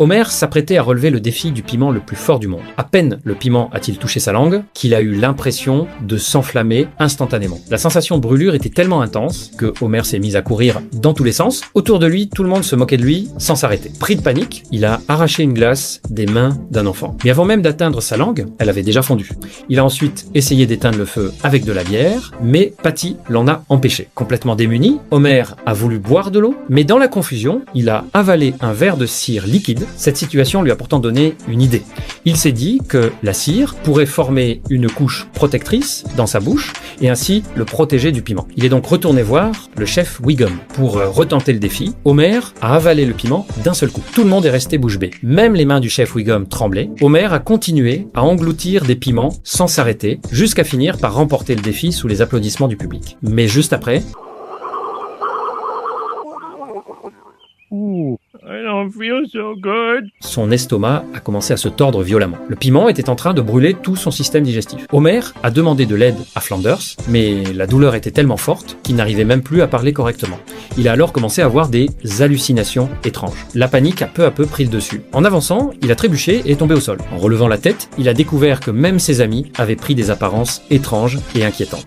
Homer s'apprêtait à relever le défi du piment le plus fort du monde. À peine le piment a-t-il touché sa langue qu'il a eu l'impression de s'enflammer instantanément. La sensation de brûlure était tellement intense que Homer s'est mis à courir dans tous les sens. Autour de lui, tout le monde se moquait de lui sans s'arrêter. Pris de panique, il a arraché une glace des mains d'un enfant. Mais avant même d'atteindre sa langue, elle avait déjà fondu. Il a ensuite essayé d'éteindre le feu avec de la bière, mais Patty l'en a empêché. Complètement démuni, Homer a voulu boire de l'eau, mais dans la confusion, il a avalé un verre de cire liquide. Cette situation lui a pourtant donné une idée. Il s'est dit que la cire pourrait former une couche protectrice dans sa bouche et ainsi le protéger du piment. Il est donc retourné voir le chef Wiggum. Pour retenter le défi, Homer a avalé le piment d'un seul coup. Tout le monde est resté bouche bée. Même les mains du chef Wiggum tremblaient. Homer a continué à engloutir des piments sans s'arrêter, jusqu'à finir par remporter le défi sous les applaudissements du public. Mais juste après... I don't feel so good. Son estomac a commencé à se tordre violemment. Le piment était en train de brûler tout son système digestif. Homer a demandé de l'aide à Flanders, mais la douleur était tellement forte qu'il n'arrivait même plus à parler correctement. Il a alors commencé à avoir des hallucinations étranges. La panique a peu à peu pris le dessus. En avançant, il a trébuché et est tombé au sol. En relevant la tête, il a découvert que même ses amis avaient pris des apparences étranges et inquiétantes.